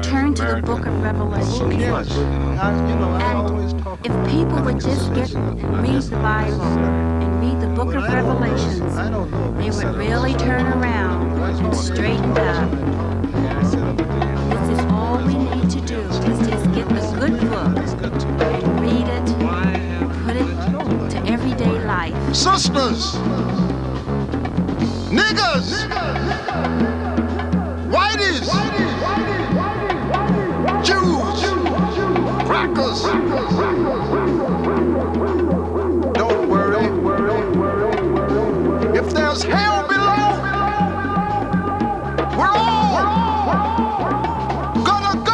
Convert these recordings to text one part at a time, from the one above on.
turn to the book of Revelation. And if people would just get and read the Bible and read the book of Revelations, they would really turn around and straighten up. This is all we need to do, is just get the good book and read it, put it to everyday life. Sisters, niggas, whiteys, Jews, crackers. Don't worry. If there's hell below, we're all gonna go.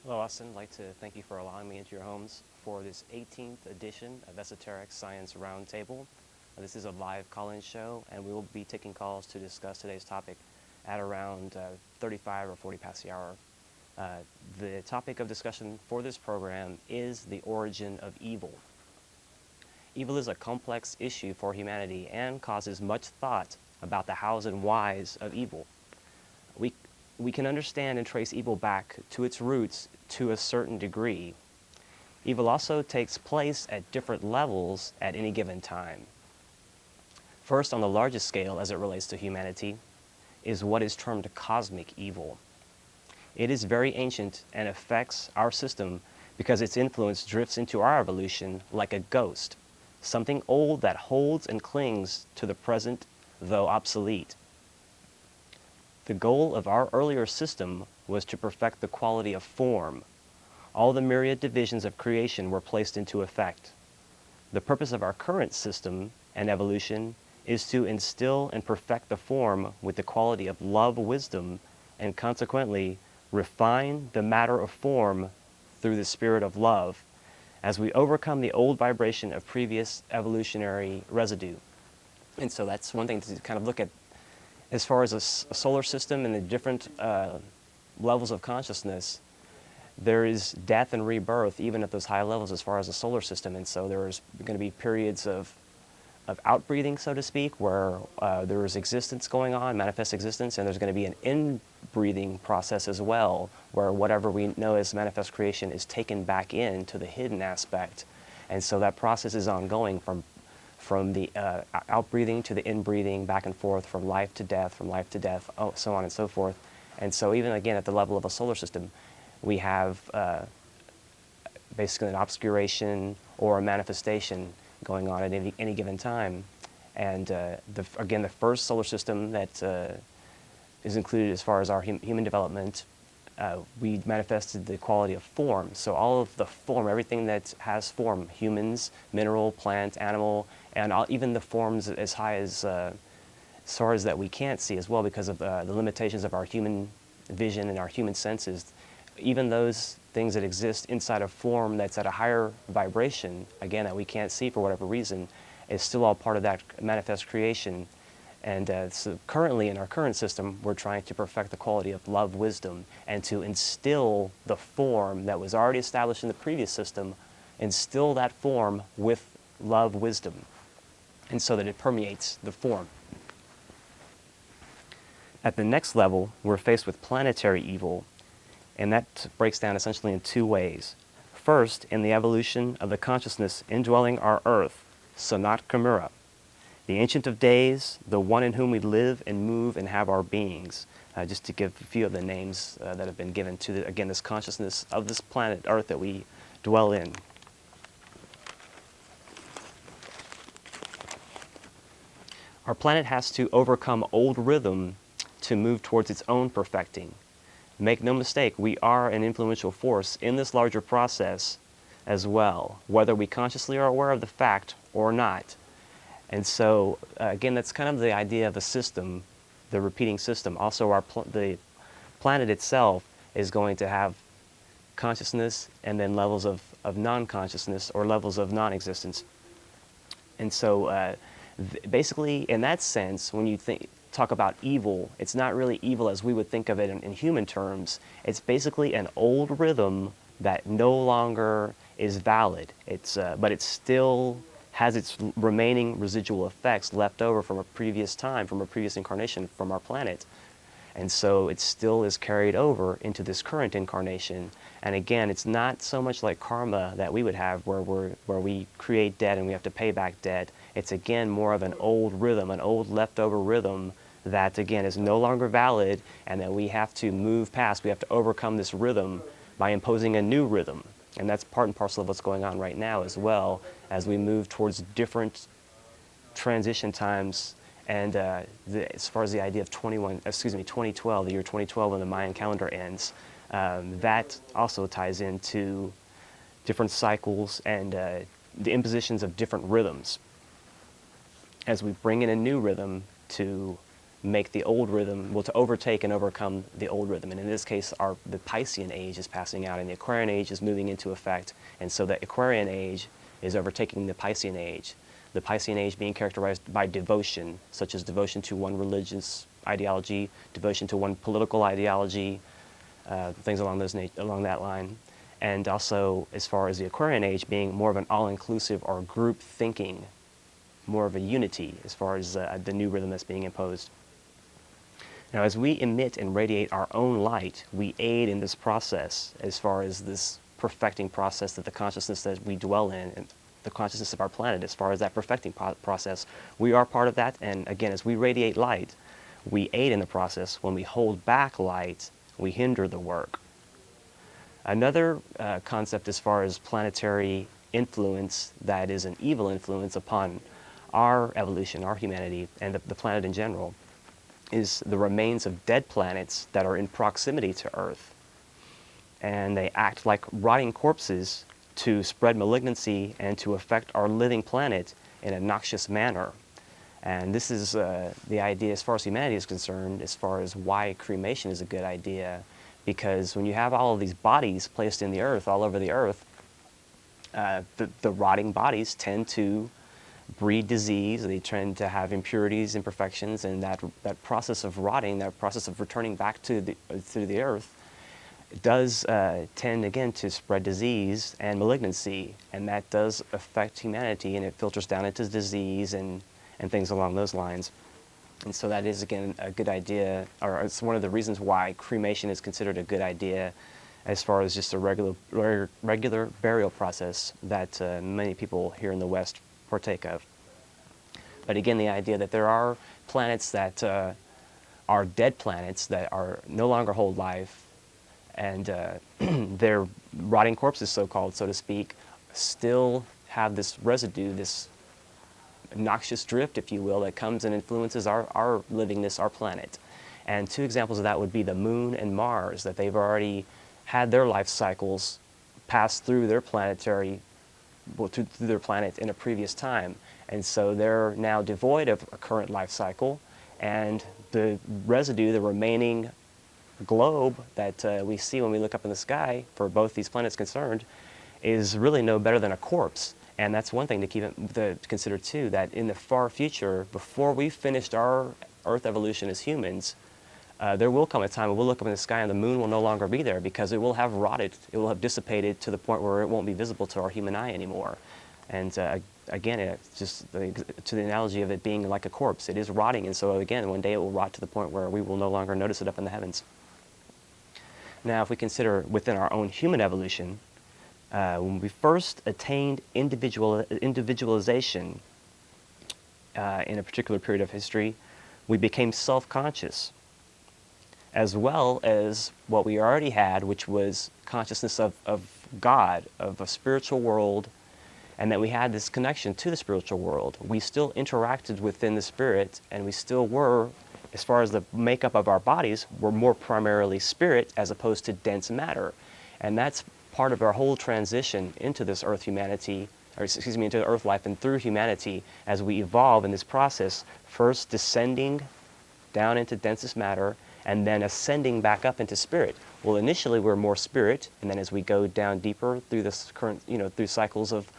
Hello, Austin. I'd like to thank you for allowing me into your homes for this 18th edition of Esoteric Science Roundtable. This is a live call-in show, and we will be taking calls to discuss today's topic at around 35 or 40 past the hour. The topic of discussion for this program is the origin of evil. Evil is a complex issue for humanity and causes much thought about the hows and whys of evil. We can understand and trace evil back to its roots to a certain degree. Evil also takes place at different levels at any given time. First, on the largest scale as it relates to humanity, is what is termed cosmic evil. It is very ancient and affects our system because its influence drifts into our evolution like a ghost, something old that holds and clings to the present, though obsolete. The goal of our earlier system was to perfect the quality of form. All the myriad divisions of creation were placed into effect. The purpose of our current system and evolution is to instill and perfect the form with the quality of love, wisdom, and consequently refine the matter of form through the spirit of love as we overcome the old vibration of previous evolutionary residue. And so that's one thing to kind of look at as far as a solar system and the different levels of consciousness. There is death and rebirth even at those high levels as far as the solar system, and so there's going to be periods of outbreathing, so to speak, where there is existence going on, manifest existence, and there's going to be an inbreathing process as well, where whatever we know as manifest creation is taken back into the hidden aspect. And so that process is ongoing from the outbreathing to the inbreathing, back and forth, from life to death, so on and so forth. And so even again at the level of a solar system, we have basically an obscuration or a manifestation going on at any given time. And again, the first solar system that is included as far as our human development, we manifested the quality of form. So all of the form, everything that has form, humans, mineral, plant, animal, and even the forms as high as stars that we can't see as well because of the limitations of our human vision and our human senses. Even those things that exist inside of form that's at a higher vibration, again, that we can't see for whatever reason, is still all part of that manifest creation. And so currently in our current system, we're trying to perfect the quality of love, wisdom, and to instill the form that was already established in the previous system, instill that form with love, wisdom, and so that it permeates the form. At the next level, we're faced with planetary evil, and that breaks down essentially in two ways. First, in the evolution of the consciousness indwelling our earth, Sanat Kamura, the Ancient of Days, the one in whom we live and move and have our beings. Just to give a few of the names that have been given to, again, this consciousness of this planet Earth that we dwell in. Our planet has to overcome old rhythm to move towards its own perfecting. Make no mistake, we are an influential force in this larger process as well, whether we consciously are aware of the fact or not. And so, again, that's kind of the idea of a system, the repeating system. Also, the planet itself is going to have consciousness and then levels of non-consciousness or levels of non-existence. And so basically, in that sense, when you talk about evil, it's not really evil as we would think of it in human terms. It's basically an old rhythm that no longer is valid. But it still has its remaining residual effects left over from a previous time, from a previous incarnation, from our planet. And so it still is carried over into this current incarnation. And again, it's not so much like karma that we would have where we create debt and we have to pay back debt. It's again more of an old rhythm, an old leftover rhythm that again is no longer valid, and that we have to move past. We have to overcome this rhythm by imposing a new rhythm. And that's part and parcel of what's going on right now as well, as we move towards different transition times. And as far as the idea of 2012, the year 2012 when the Mayan calendar ends, that also ties into different cycles and the impositions of different rhythms. As we bring in a new rhythm to make the old rhythm, well, to overtake and overcome the old rhythm. And in this case, the Piscean age is passing out and the Aquarian age is moving into effect. And so the Aquarian age is overtaking the Piscean age. The Piscean age being characterized by devotion, such as devotion to one religious ideology, devotion to one political ideology, things along that line. And also, as far as the Aquarian age being more of an all-inclusive or group thinking, more of a unity as far as the new rhythm that's being imposed. Now, as we emit and radiate our own light, we aid in this process as far as this perfecting process that the consciousness that we dwell in, and the consciousness of our planet, as far as that perfecting process, we are part of that. And again, as we radiate light, we aid in the process. When we hold back light, we hinder the work. Another concept as far as planetary influence that is an evil influence upon our evolution, our humanity, and the planet in general, is the remains of dead planets that are in proximity to Earth. And they act like rotting corpses to spread malignancy and to affect our living planet in a noxious manner. And this is the idea as far as humanity is concerned, as far as why cremation is a good idea. Because when you have all of these bodies placed in the earth, all over the earth, the rotting bodies tend to breed disease. They tend to have impurities, imperfections, and that process of rotting, that process of returning back to the earth, does tend again to spread disease and malignancy, and that does affect humanity, and it filters down into disease and things along those lines. And so that is again a good idea, or it's one of the reasons why cremation is considered a good idea, as far as just a regular burial process that many people here in the West partake of. But again, the idea that there are planets that are dead planets that are no longer hold life, and their rotting corpses, so-called, so to speak, still have this residue, this noxious drift, if you will, that comes and influences our livingness, our planet. And two examples of that would be the Moon and Mars, that they've already had their life cycles pass through their through their planet in a previous time. And so they're now devoid of a current life cycle, and the residue, the remaining globe that we see when we look up in the sky, for both these planets concerned, is really no better than a corpse. And that's one thing to consider too, that in the far future, before we've finished our Earth evolution as humans, there will come a time when we'll look up in the sky and the moon will no longer be there, because it will have rotted, it will have dissipated to the point where it won't be visible to our human eye anymore. And again, it's just to the analogy of it being like a corpse. It is rotting, and so again, one day it will rot to the point where we will no longer notice it up in the heavens. Now, if we consider within our own human evolution, when we first attained individualization in a particular period of history, we became self-conscious, as well as what we already had, which was consciousness of God, of a spiritual world, and that we had this connection to the spiritual world. We still interacted within the spirit, and we still were, as far as the makeup of our bodies, were more primarily spirit as opposed to dense matter. And that's part of our whole transition into this earth humanity, or excuse me, into earth life and through humanity, as we evolve in this process, first descending down into densest matter, and then ascending back up into spirit. Well, initially we're more spirit, and then as we go down deeper through this current, through cycles of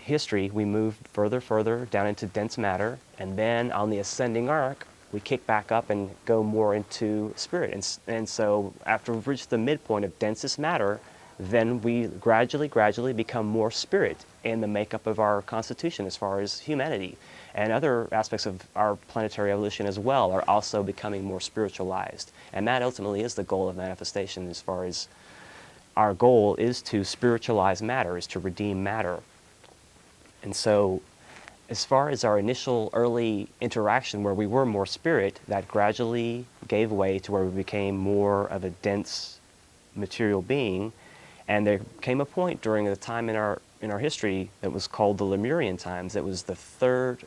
history, we move further down into dense matter, and then on the ascending arc, we kick back up and go more into spirit. And so after we've reached the midpoint of densest matter, then we gradually become more spirit in the makeup of our constitution as far as humanity. And other aspects of our planetary evolution as well are also becoming more spiritualized. And that ultimately is the goal of manifestation, as far as our goal is to spiritualize matter, is to redeem matter. And so as far as our initial early interaction where we were more spirit, that gradually gave way to where we became more of a dense material being. And there came a point during the time in our history that was called the Lemurian times. That was the third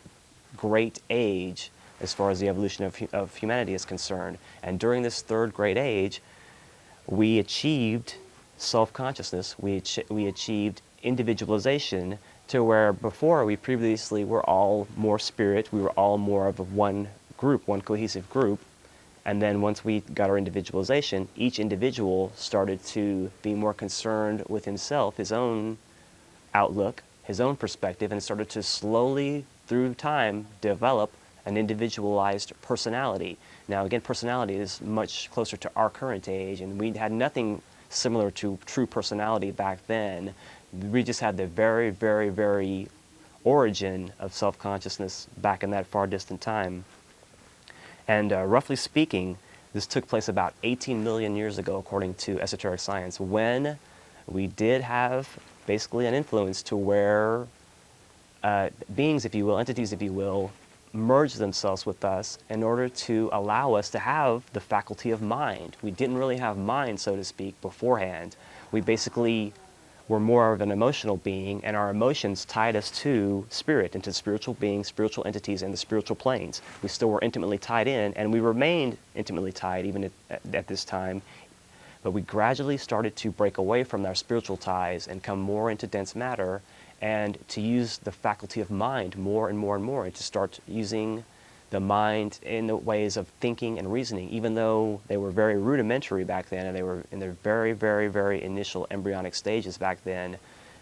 great age as far as the evolution of humanity is concerned. And during this third great age, we achieved self-consciousness, we achieved individualization, to where before we previously were all more spirit, we were all more of one group, one cohesive group. And then once we got our individualization, each individual started to be more concerned with himself, his own outlook, his own perspective, and started to slowly, through time, develop an individualized personality. Now again, personality is much closer to our current age, and we had nothing similar to true personality back then. We just had the very origin of self-consciousness back in that far distant time. And roughly speaking, this took place about 18 million years ago, according to esoteric science, when we did have basically an influence to where beings, if you will, entities, if you will, merge themselves with us in order to allow us to have the faculty of mind. We didn't really have mind, so to speak, beforehand. We basically were more of an emotional being, and our emotions tied us to spirit, into spiritual beings, spiritual entities, and the spiritual planes. We still were intimately tied in, and we remained intimately tied even at this time. But we gradually started to break away from our spiritual ties and come more into dense matter, and to use the faculty of mind more and more and more, and to start using the mind in the ways of thinking and reasoning, even though they were very rudimentary back then, and they were in their very initial embryonic stages back then.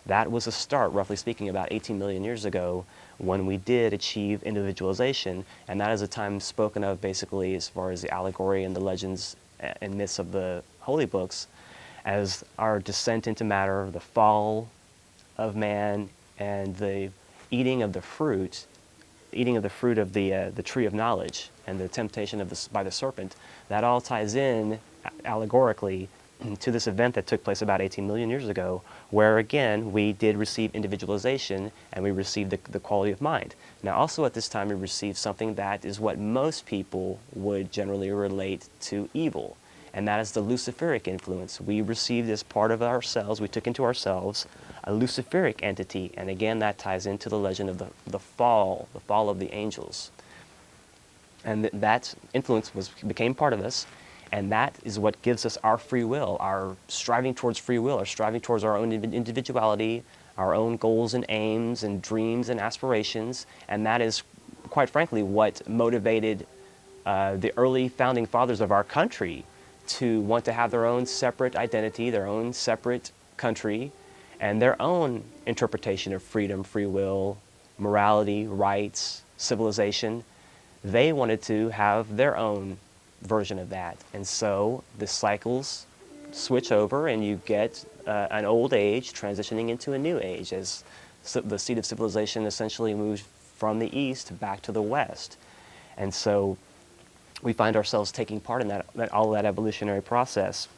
That was a start, roughly speaking, about 18 million years ago, when we did achieve individualization, and that is a time spoken of basically as far as the allegory and the legends and myths of the holy books as our descent into matter, the fall of man, and the eating of the fruit of the tree of knowledge, and the temptation by the serpent. That all ties in allegorically to this event that took place about 18 million years ago, where again we did receive individualization and we received the quality of mind. Now also at this time we received something that is what most people would generally relate to evil, and that is the Luciferic influence. We received as part of ourselves, we took into ourselves a Luciferic entity, and again that ties into the legend of the fall of the angels. And that influence became part of us, and that is what gives us our free will, our striving towards free will, our striving towards our own individuality, our own goals and aims and dreams and aspirations, and that is, quite frankly, what motivated the early founding fathers of our country to want to have their own separate identity, their own separate country, and their own interpretation of freedom, free will, morality, rights, civilization. They wanted to have their own version of that. And so the cycles switch over, and you get an old age transitioning into a new age as the seat of civilization essentially moves from the east back to the west. And so we find ourselves taking part in all that evolutionary process.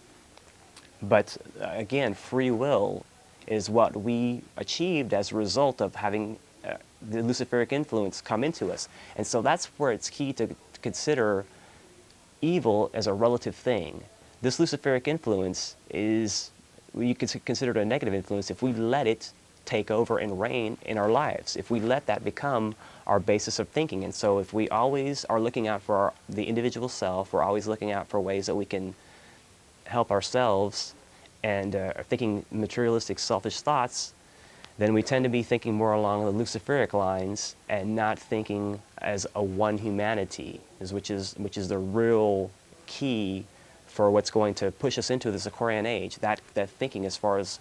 But again, free will is what we achieved as a result of having the Luciferic influence come into us. And so that's where it's key to consider evil as a relative thing. This Luciferic influence is, you could consider it a negative influence if we let it take over and reign in our lives, if we let that become our basis of thinking. And so if we always are looking out for the individual self, we're always looking out for ways that we can help ourselves, and are thinking materialistic, selfish thoughts, then we tend to be thinking more along the Luciferic lines and not thinking as a one humanity, which is the real key for what's going to push us into this Aquarian age. That thinking as far as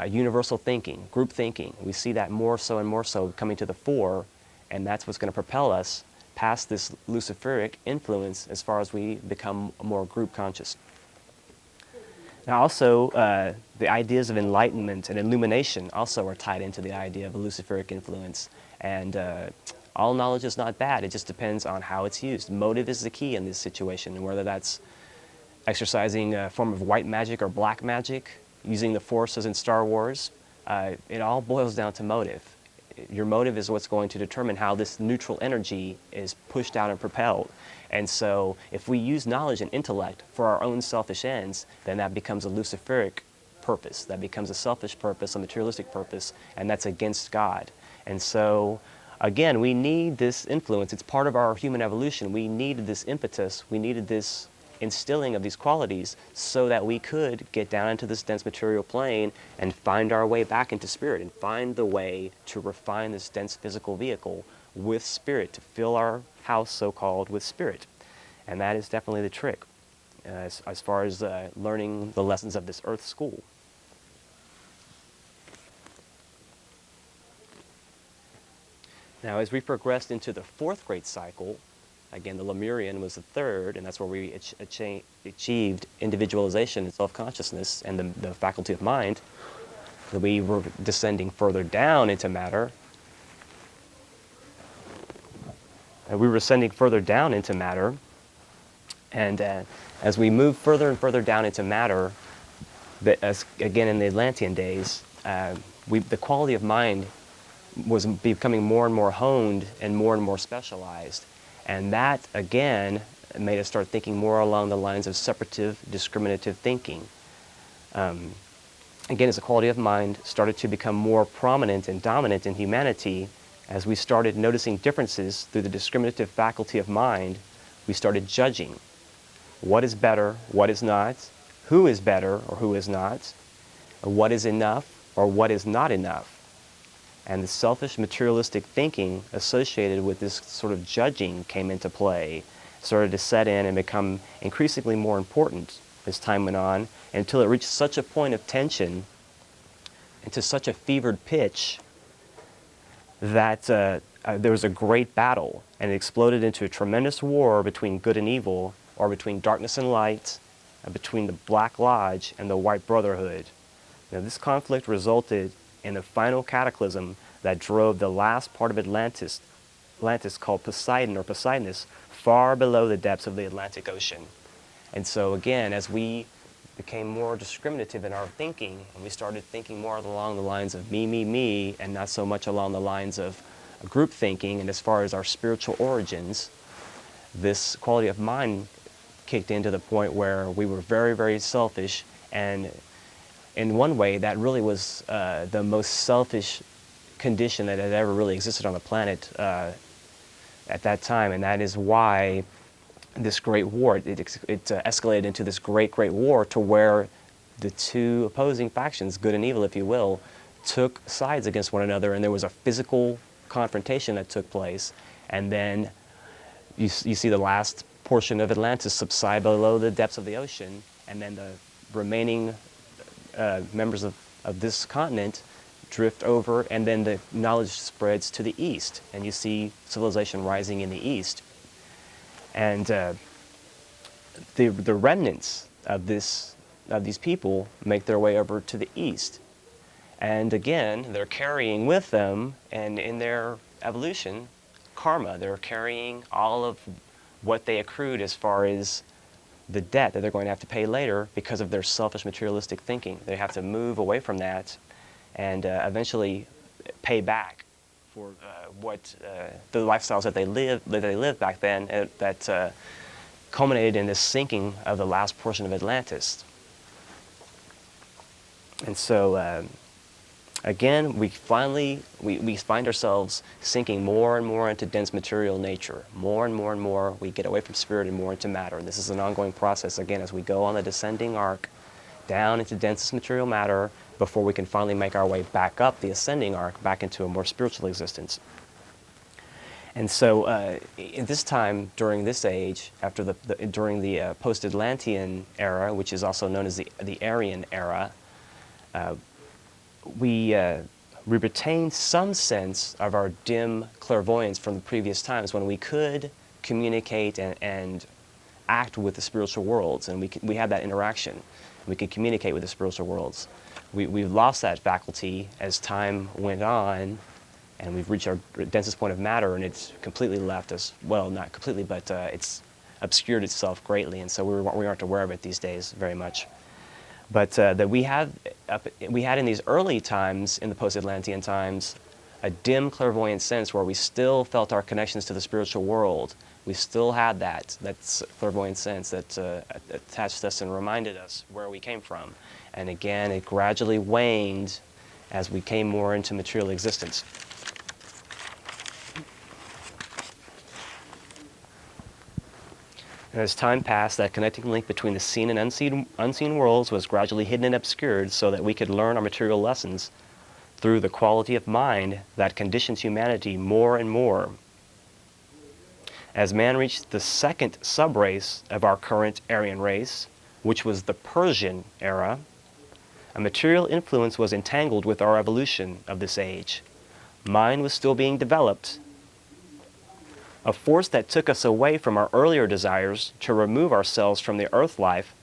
universal thinking, group thinking. We see that more so and more so coming to the fore, and that's what's going to propel us past this Luciferic influence as far as we become more group conscious. Now also, the ideas of enlightenment and illumination also are tied into the idea of a Luciferic influence. And all knowledge is not bad, it just depends on how it's used. Motive is the key in this situation, and whether that's exercising a form of white magic or black magic, using the Force as in Star Wars, it all boils down to motive. Your motive is what's going to determine how this neutral energy is pushed out and propelled. And so if we use knowledge and intellect for our own selfish ends, then that becomes a Luciferic purpose. That becomes a selfish purpose, a materialistic purpose, and that's against God. And so, again, we need this influence. It's part of our human evolution. We needed this impetus. We needed this instilling of these qualities so that we could get down into this dense material plane and find our way back into spirit and find the way to refine this dense physical vehicle with spirit, to fill our house, so-called, with spirit. And that is definitely the trick as far as learning the lessons of this earth school. Now, as we progressed into the fourth great cycle, again, the Lemurian was the third, and that's where we achieved individualization and self-consciousness and the faculty of mind. We were descending further down into matter. And we were ascending further down into matter. And as we moved further and further down into matter, again in the Atlantean days, the quality of mind was becoming more and more honed and more specialized. And that, again, made us start thinking more along the lines of separative, discriminative thinking. Again, as the quality of mind started to become more prominent and dominant in humanity, as we started noticing differences through the discriminative faculty of mind, we started judging what is better, what is not, who is better or who is not, what is enough or what is not enough. And the selfish materialistic thinking associated with this sort of judging came into play, started to set in and become increasingly more important as time went on, until it reached such a point of tension and to such a fevered pitch that there was a great battle, and it exploded into a tremendous war between good and evil, or between darkness and light, between the Black Lodge and the White Brotherhood. Now, this conflict resulted in the final cataclysm that drove the last part of Atlantis called Poseidon or Poseidonus, far below the depths of the Atlantic Ocean. And so again, as we became more discriminative in our thinking, and we started thinking more along the lines of me, and not so much along the lines of group thinking, and as far as our spiritual origins, this quality of mind kicked in to the point where we were very selfish, and in one way that really was the most selfish condition that had ever really existed on the planet at that time, and that is why this great war, it escalated into this great war to where the two opposing factions, good and evil if you will, took sides against one another, and there was a physical confrontation that took place, and then you see the last portion of Atlantis subside below the depths of the ocean, and then the remaining members of this continent drift over, and then the knowledge spreads to the east, and you see civilization rising in the east. And the remnants of these people make their way over to the east. And again, they're carrying with them, and in their evolution, karma. They're carrying all of what they accrued as far as the debt that they're going to have to pay later because of their selfish materialistic thinking. They have to move away from that and eventually pay back for the lifestyles that they lived back then that culminated in this sinking of the last portion of Atlantis. And so again, we find ourselves sinking more and more into dense material nature. More and more we get away from spirit and more into matter. And this is an ongoing process, again, as we go on the descending arc down into densest material matter before we can finally make our way back up the ascending arc, back into a more spiritual existence. And so at this time, during this age, during the post-Atlantean era, which is also known as the Aryan era, we retain some sense of our dim clairvoyance from the previous times when we could communicate and act with the spiritual worlds, and we had that interaction. We could communicate with the spiritual worlds. We've lost that faculty as time went on, and we've reached our densest point of matter, and it's completely left us, well, not completely, but it's obscured itself greatly, and so we aren't aware of it these days very much. But that we had in these early times, in the post-Atlantean times, a dim clairvoyant sense where we still felt our connections to the spiritual world. We still had that clairvoyant sense that attached us and reminded us where we came from. And again, it gradually waned as we came more into material existence. And as time passed, that connecting link between the seen and unseen worlds was gradually hidden and obscured so that we could learn our material lessons through the quality of mind that conditions humanity more and more. As man reached the second subrace of our current Aryan race, which was the Persian era, a material influence was entangled with our evolution of this age. Mind was still being developed. A force that took us away from our earlier desires to remove ourselves from the earth life,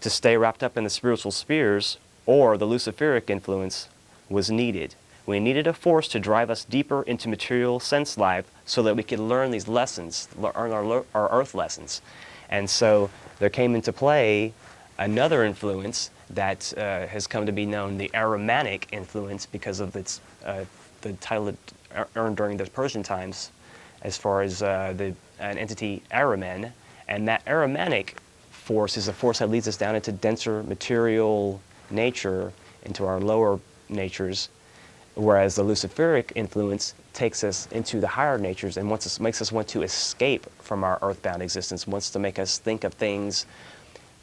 to stay wrapped up in the spiritual spheres, or the Luciferic influence, was needed. We needed a force to drive us deeper into material sense life so that we could learn these lessons, learn our earth lessons. And so there came into play another influence that has come to be known, the Ahrimanic influence, because of its the title it earned during the Persian times, as far as an entity Ahriman. And that Ahrimanic force is a force that leads us down into denser material nature, into our lower natures, whereas the Luciferic influence takes us into the higher natures and makes us want to escape from our earthbound existence, wants to make us think of things,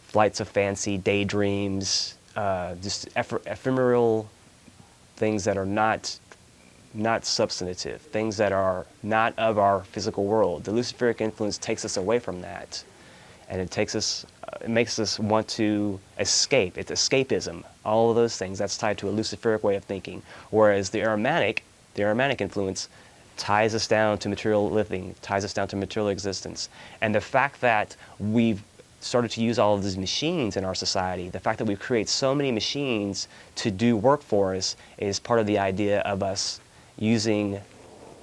flights of fancy, daydreams, just ephemeral things that are not substantive, things that are not of our physical world. The Luciferic influence takes us away from that, and it makes us want to escape. It's escapism. All of those things, that's tied to a Luciferic way of thinking. Whereas the Ahrimanic influence ties us down to material living, ties us down to material existence. And the fact that we've started to use all of these machines in our society, the fact that we create so many machines to do work for us, is part of the idea of us using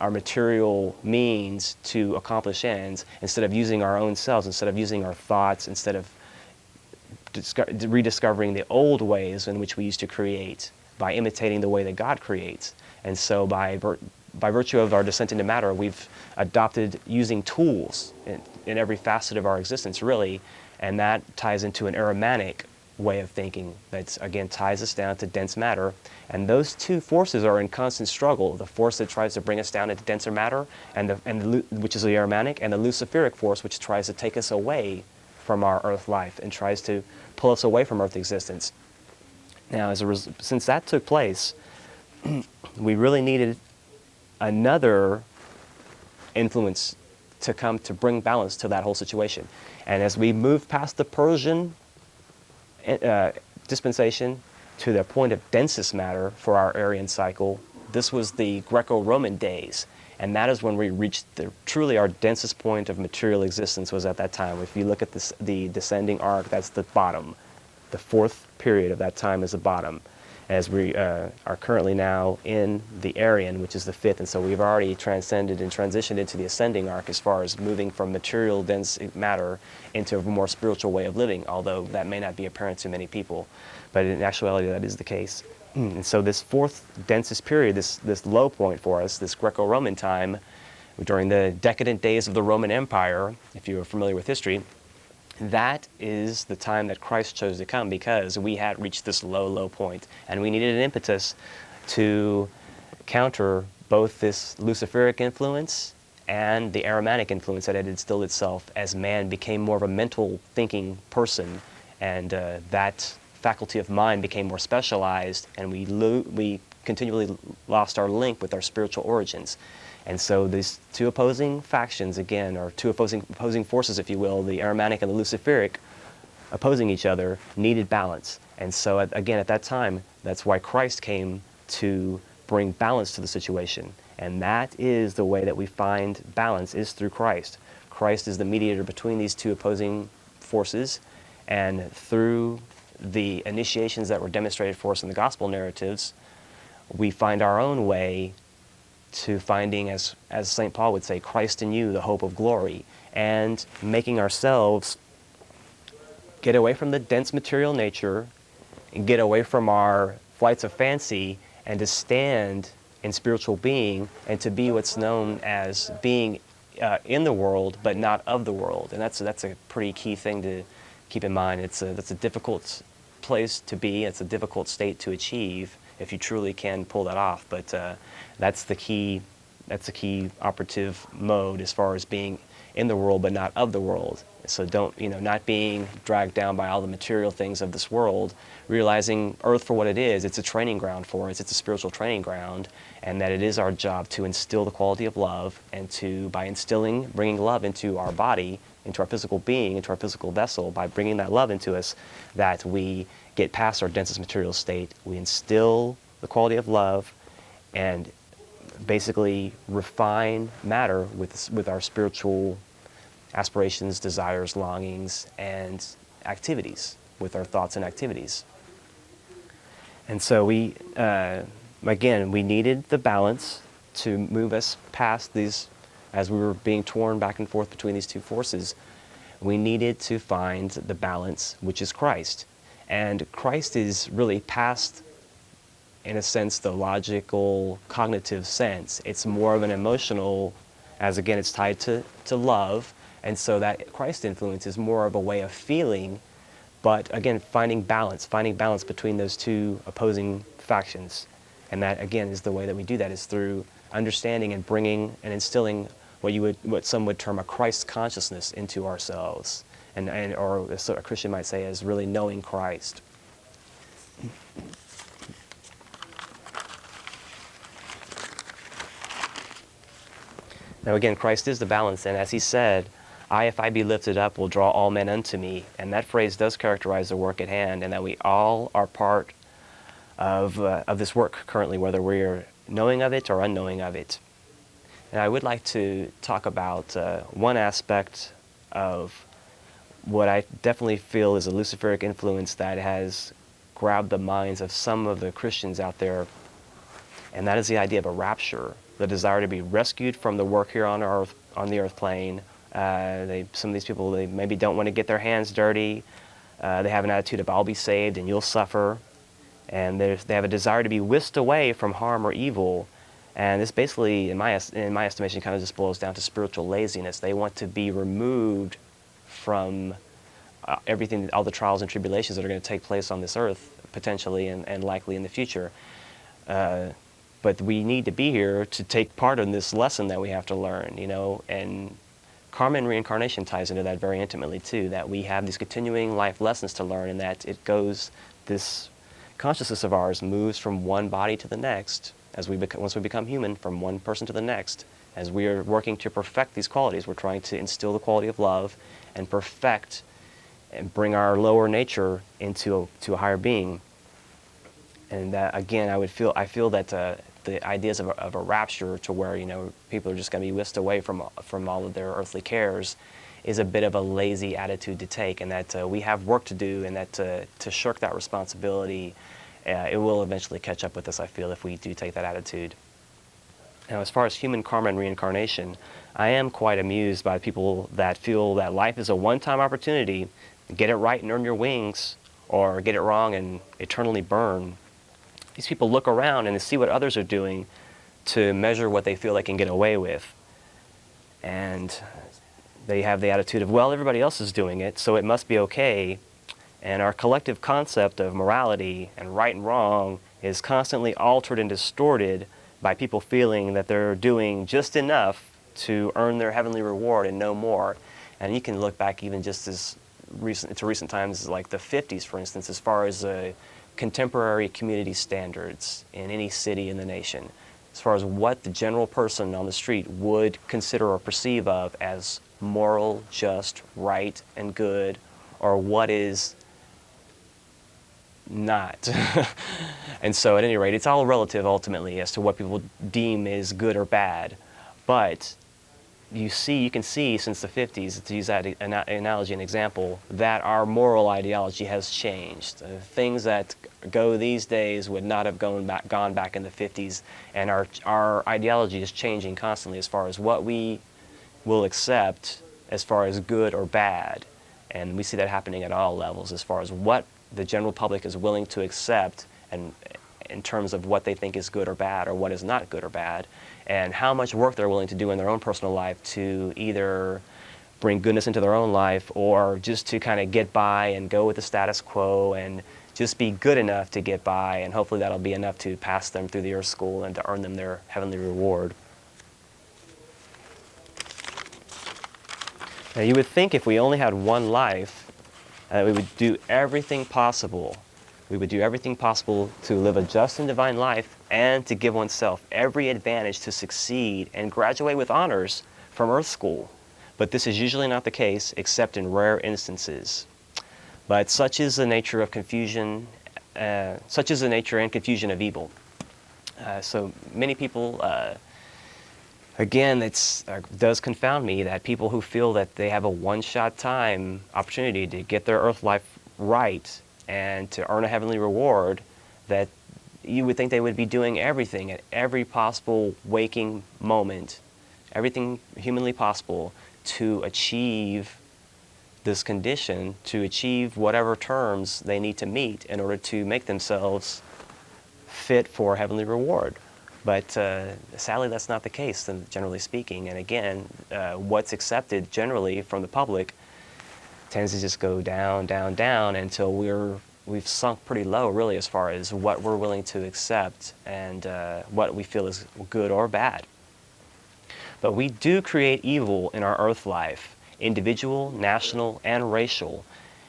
our material means to accomplish ends instead of using our own selves, instead of using our thoughts, instead of rediscovering the old ways in which we used to create by imitating the way that God creates. And so by virtue of our descent into matter, we've adopted using tools in every facet of our existence, really, and that ties into an Ahrimanic way of thinking that, again, ties us down to dense matter. And those two forces are in constant struggle: the force that tries to bring us down into denser matter, which is the Ahrimanic, and the Luciferic force, which tries to take us away from our earth life and tries to pull us away from earth existence. Now, since that took place, we really needed another influence to come to bring balance to that whole situation. And as we move past the Persian dispensation to the point of densest matter for our Aryan cycle, this was the Greco-Roman days. And that is when we reached truly our densest point of material existence was at that time. If you look at the descending arc, that's the bottom. The fourth period of that time is the bottom, as we are currently now in the Aryan, which is the fifth. And so we've already transcended and transitioned into the ascending arc as far as moving from material dense matter into a more spiritual way of living, although that may not be apparent to many people. But in actuality, that is the case. And so this fourth densest period, this low point for us, this Greco-Roman time, during the decadent days of the Roman Empire, if you are familiar with history, that is the time that Christ chose to come, because we had reached this low point, and we needed an impetus to counter both this Luciferic influence and the Ahrimanic influence that had instilled itself as man became more of a mental thinking person, and that faculty of mind became more specialized, and we continually lost our link with our spiritual origins. And so these two opposing factions, again, or two opposing forces, if you will, the Ahrimanic and the Luciferic, opposing each other, needed balance. And so, again, at that time, that's why Christ came to bring balance to the situation. And that is the way that we find balance, is through Christ. Christ is the mediator between these two opposing forces, and through the initiations that were demonstrated for us in the gospel narratives, we find our own way to finding, as St. Paul would say, Christ in you, the hope of glory, and making ourselves get away from the dense material nature and get away from our flights of fancy, and to stand in spiritual being and to be what's known as being in the world but not of the world. And that's a pretty key thing to keep in mind. That's a difficult place to be. It's a difficult state to achieve if you truly can pull that off. But that's the key operative mode as far as being in the world but not of the world. So not being dragged down by all the material things of this world, realizing earth for what it is. It's a training ground for us. It's a spiritual training ground, and that it is our job to instill the quality of love, and by bringing love into our body, into our physical being, into our physical vessel, by bringing that love into us, that we get past our densest material state. We instill the quality of love and basically refine matter with our spiritual aspirations, desires, longings, and activities, with our thoughts and activities. And so we needed the balance to move us past these, as we were being torn back and forth between these two forces. We needed to find the balance, which is Christ. And Christ is really past, in a sense, the logical, cognitive sense. It's more of an emotional, as again, it's tied to love. And so that Christ influence is more of a way of feeling, but again, finding balance between those two opposing factions. And that, again, is the way that we do that, is through understanding and bringing and instilling what some would term a Christ consciousness into ourselves, or so a Christian might say, as really knowing Christ. Now again, Christ is the balance, and as he said, if I be lifted up, will draw all men unto me. And that phrase does characterize the work at hand, and that we all are part of this work currently, whether we're knowing of it or unknowing of it. And I would like to talk about one aspect of what I definitely feel is a Luciferic influence that has grabbed the minds of some of the Christians out there, and that is the idea of a rapture, the desire to be rescued from the work here on the earth plane. Some of these people, they maybe don't want to get their hands dirty. They have an attitude of, I'll be saved and you'll suffer. And they have a desire to be whisked away from harm or evil. And this basically, in my estimation, kind of just boils down to spiritual laziness. They want to be removed from everything, all the trials and tribulations that are going to take place on this earth, potentially and likely in the future. But we need to be here to take part in this lesson that we have to learn, and karma and reincarnation ties into that very intimately too, that we have these continuing life lessons to learn, and that this consciousness of ours moves from one body to the next, once we become human, from one person to the next. As we are working to perfect these qualities, we're trying to instill the quality of love and perfect and bring our lower nature into a higher being. And again, I feel that the ideas of a rapture, to where people are just going to be whisked away from all of their earthly cares, is a bit of a lazy attitude to take, and that we have work to do, and that to shirk that responsibility, it will eventually catch up with us, I feel, if we do take that attitude. Now, as far as human karma and reincarnation, I am quite amused by people that feel that life is a one-time opportunity, get it right and earn your wings, or get it wrong and eternally burn. These people look around and see what others are doing to measure what they feel they can get away with. And they have the attitude of, well, everybody else is doing it, so it must be okay. And our collective concept of morality and right and wrong is constantly altered and distorted by people feeling that they're doing just enough to earn their heavenly reward and no more. And you can look back even just as recent times, like the 50s, for instance, as far as contemporary community standards in any city in the nation, as far as what the general person on the street would consider or perceive of as moral, just, right, and good, or what is not. And so at any rate, it's all relative ultimately as to what people deem is good or bad. But you can see since the 50s, to use that analogy and example, that our moral ideology has changed. Things that go these days would not have gone back in the 50s, and our ideology is changing constantly as far as what we will accept as far as good or bad. And we see that happening at all levels as far as what the general public is willing to accept and in terms of what they think is good or bad or what is not good or bad, and how much work they're willing to do in their own personal life to either bring goodness into their own life or just to kind of get by and go with the status quo and just be good enough to get by, and hopefully that'll be enough to pass them through the earth school and to earn them their heavenly reward. Now you would think if we only had one life, we would do everything possible. We would do everything possible to live a just and divine life and to give oneself every advantage to succeed and graduate with honors from earth school. But this is usually not the case except in rare instances. But such is the nature of confusion, such is the nature and confusion of evil. So many people, again, it does confound me that people who feel that they have a one-shot time opportunity to get their earth life right and to earn a heavenly reward, that you would think they would be doing everything at every possible waking moment, everything humanly possible to achieve this condition, to achieve whatever terms they need to meet in order to make themselves fit for heavenly reward. But sadly, that's not the case, generally speaking. And again, what's accepted generally from the public tends to just go down, down, down until we've sunk pretty low, really, as far as what we're willing to accept and what we feel is good or bad. But we do create evil in our earth life, individual, national, and racial,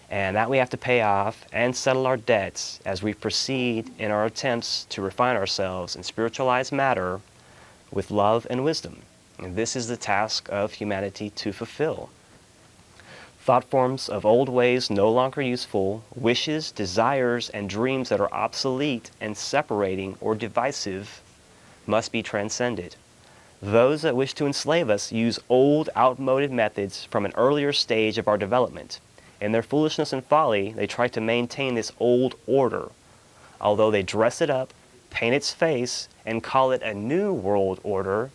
and that we have to pay off and settle our debts as we proceed in our attempts to refine ourselves and spiritualize matter with love and wisdom. And this is the task of humanity to fulfill. Thought forms of old ways no longer useful, wishes, desires, and dreams that are obsolete and separating or divisive must be transcended. Those that wish to enslave us use old, outmoded methods from an earlier stage of our development. In their foolishness and folly, they try to maintain this old order, although they dress it up, paint its face, and call it a new world order.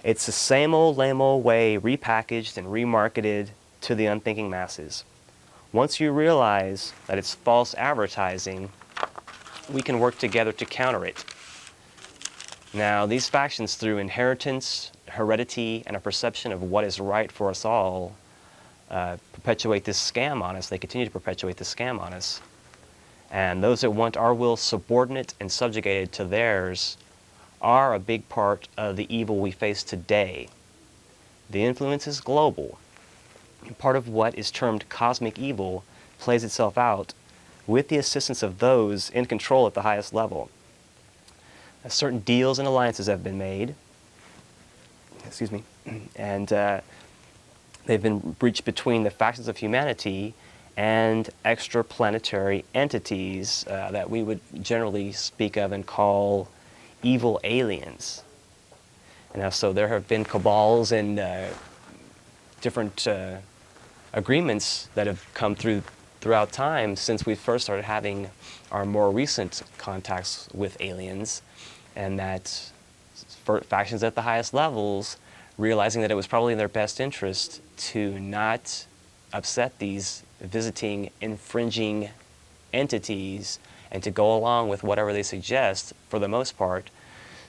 It's the same old lame old way repackaged and remarketed to the unthinking masses. Once you realize that it's false advertising, we can work together to counter it. Now, these factions, through inheritance, heredity, and a perception of what is right for us all, perpetuate this scam on us. They continue to perpetuate this scam on us. And those that want our will subordinate and subjugated to theirs are a big part of the evil we face today. The influence is global. Part of what is termed cosmic evil plays itself out with the assistance of those in control at the highest level. Certain deals and alliances have been made, and they've been breached between the factions of humanity and extraplanetary entities that we would generally speak of and call evil aliens. And so there have been cabals and different agreements that have come throughout time since we first started having our more recent contacts with aliens, and that for factions at the highest levels, realizing that it was probably in their best interest to not upset these visiting, infringing entities and to go along with whatever they suggest for the most part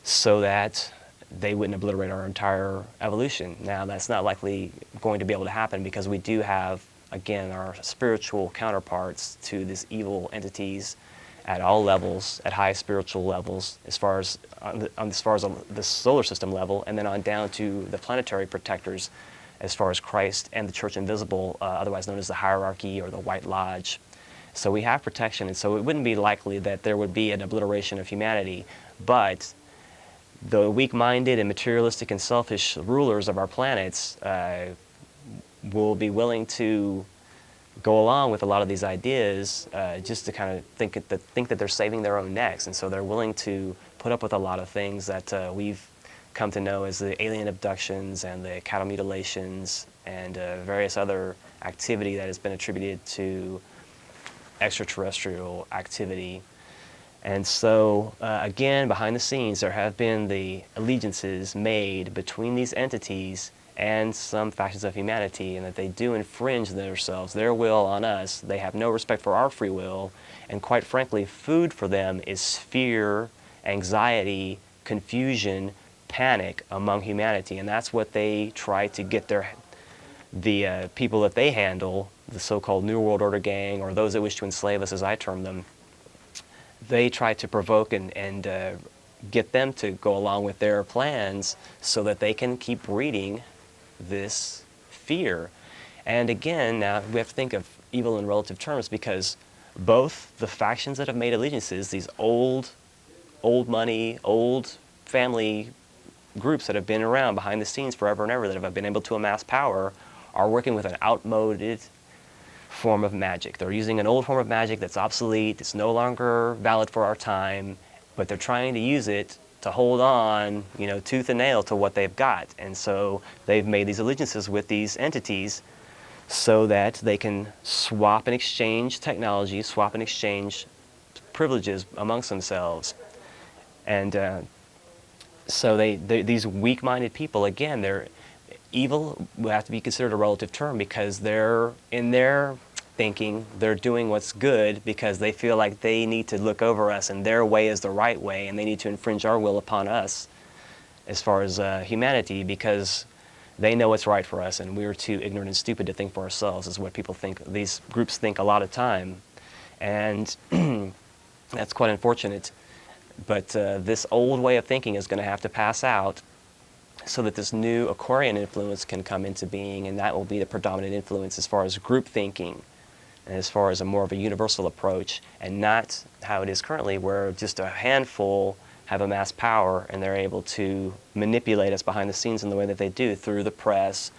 so that they wouldn't obliterate our entire evolution. Now, that's not likely going to be able to happen because we do have, again, our spiritual counterparts to these evil entities at all levels, at high spiritual levels, as far as the solar system level, and then on down to the planetary protectors, as far as Christ and the Church Invisible, otherwise known as the hierarchy or the White Lodge. So we have protection, and so it wouldn't be likely that there would be an obliteration of humanity, but the weak-minded and materialistic and selfish rulers of our planets will be willing to go along with a lot of these ideas just to kind of think that they're saving their own necks, and so they're willing to put up with a lot of things that we've come to know as the alien abductions and the cattle mutilations and various other activity that has been attributed to extraterrestrial activity. And so, again, behind the scenes, there have been the allegiances made between these entities and some factions of humanity, and that they do infringe themselves, their will on us. They have no respect for our free will, and quite frankly, food for them is fear, anxiety, confusion, panic among humanity, and that's what they try to get the people that they handle, the so-called New World Order gang, or those that wish to enslave us, as I term them. They try to provoke and get them to go along with their plans so that they can keep breeding this fear. And again, now we have to think of evil in relative terms, because both the factions that have made allegiances, these old money, old family groups that have been around behind the scenes forever and ever, that have been able to amass power, are working with an outmoded form of magic. They're using an old form of magic that's obsolete, it's no longer valid for our time, but they're trying to use it to hold on, tooth and nail to what they've got. And so they've made these allegiances with these entities so that they can swap and exchange technology, swap and exchange privileges amongst themselves. And so these weak-minded people, again, they're evil will have to be considered a relative term, because they're, in their thinking, they're doing what's good because they feel like they need to look over us and their way is the right way, and they need to infringe our will upon us as far as humanity, because they know what's right for us and we're too ignorant and stupid to think for ourselves, is what people think. These groups think a lot of time, and that's quite unfortunate. But this old way of thinking is going to have to pass out so that this new Aquarian influence can come into being, and that will be the predominant influence as far as group thinking and as far as a more of a universal approach, and not how it is currently, where just a handful have amassed power and they're able to manipulate us behind the scenes in the way that they do, through the press,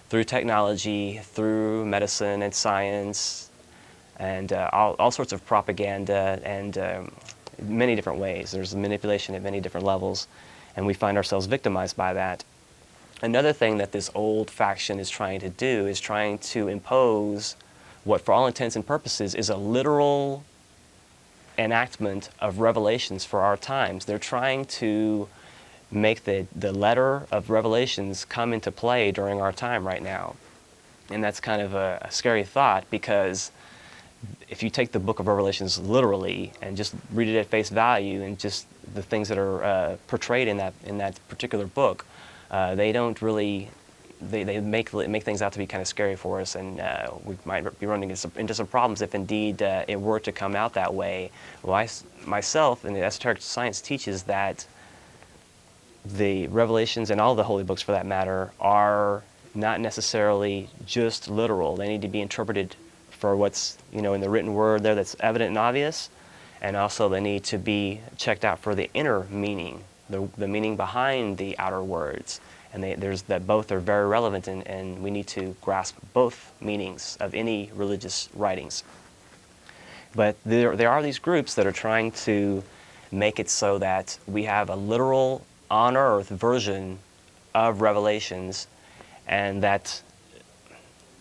through technology, through medicine and science, and all sorts of propaganda, and many different ways. There's manipulation at many different levels, and we find ourselves victimized by that. Another thing that this old faction is trying to do is trying to impose what, for all intents and purposes, is a literal enactment of revelations for our times. They're trying to make the letter of revelations come into play during our time right now. And that's kind of a scary thought, because if you take the book of Revelations literally and just read it at face value, and just the things that are portrayed in that particular book, they don't really, they make things out to be kind of scary for us, and we might be running into some problems if indeed it were to come out that way. Well, myself, and the esoteric science teaches that the Revelations, and all the holy books for that matter, are not necessarily just literal. They need to be interpreted for what's in the written word there that's evident and obvious, and also they need to be checked out for the inner meaning, the meaning behind the outer words, and both are very relevant, and we need to grasp both meanings of any religious writings. But there are these groups that are trying to make it so that we have a literal on-earth version of Revelations, and that,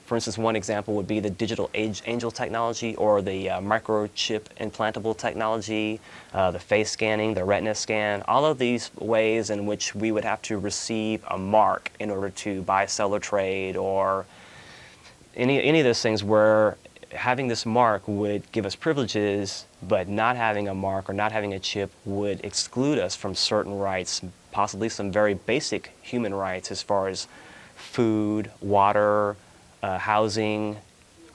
for instance, one example would be the digital angel technology, or the microchip implantable technology, the face scanning, the retina scan, all of these ways in which we would have to receive a mark in order to buy, sell, or trade, or any of those things where having this mark would give us privileges, but not having a mark or not having a chip would exclude us from certain rights, possibly some very basic human rights as far as food, water, housing,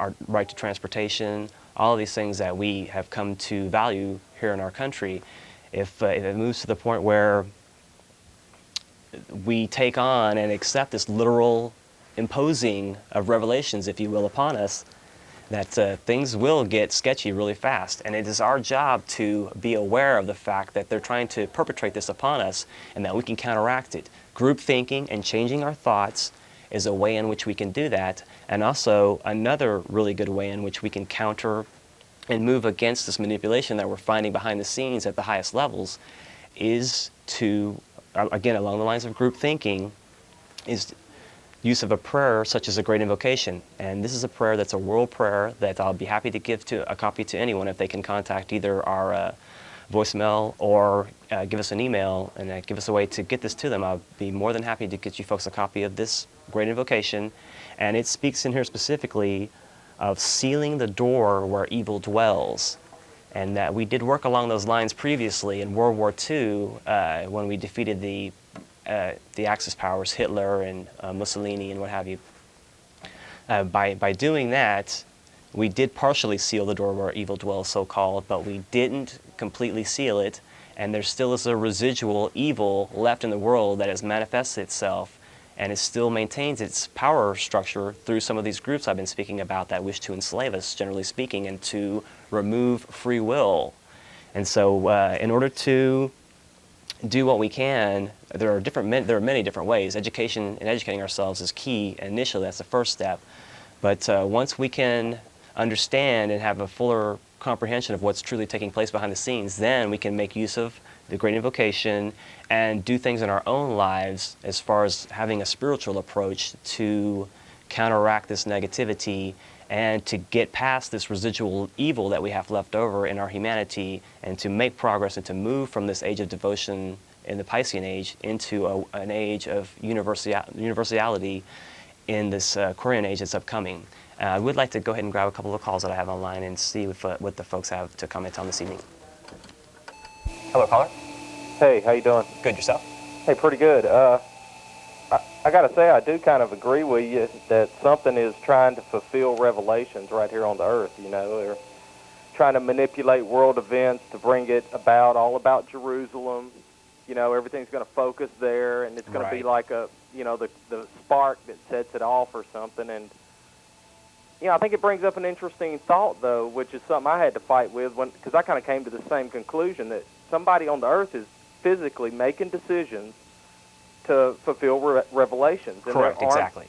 our right to transportation, all of these things that we have come to value here in our country. If it moves to the point where we take on and accept this literal imposing of revelations, if you will, upon us, that things will get sketchy really fast. And it is our job to be aware of the fact that they're trying to perpetrate this upon us, and that we can counteract it. Group thinking and changing our thoughts is a way in which we can do that. And also another really good way in which we can counter and move against this manipulation that we're finding behind the scenes at the highest levels is to, again, along the lines of group thinking, is use of a prayer such as a great invocation. And this is a prayer that's a world prayer that I'll be happy to give to a copy to anyone if they can contact either our voicemail or give us an email and give us a way to get this to them. I'll be more than happy to get you folks a copy of this great invocation. And it speaks in here specifically of sealing the door where evil dwells. And that we did work along those lines previously in World War II when we defeated the Axis powers, Hitler and Mussolini and what have you. By doing that, we did partially seal the door where evil dwells, so-called, but we didn't completely seal it, and there still is a residual evil left in the world that has manifested itself, and it still maintains its power structure through some of these groups I've been speaking about that wish to enslave us, generally speaking, and to remove free will. And so in order to do what we can, there are many different ways. Education and educating ourselves is key initially. That's the first step. But once we can understand and have a fuller comprehension of what's truly taking place behind the scenes, then we can make use of the great invocation and do things in our own lives as far as having a spiritual approach to counteract this negativity and to get past this residual evil that we have left over in our humanity, and to make progress and to move from this age of devotion in the Piscean age into an age of universality in this Aquarian age that's upcoming. I would like to go ahead and grab a couple of calls that I have online and see what the folks have to comment on this evening. Hello, caller. Hey, how you doing? Good, yourself? Hey, pretty good. I got to say, I do kind of agree with you that something is trying to fulfill revelations right here on the earth. You know, they're trying to manipulate world events to bring it about, all about Jerusalem. You know, everything's going to focus there, and it's going to be like a, you know, the spark that sets it off or something. And you know, I think it brings up an interesting thought, though, which is something I had to fight with because I kind of came to the same conclusion that somebody on the earth is physically making decisions to fulfill revelations. And correct, exactly.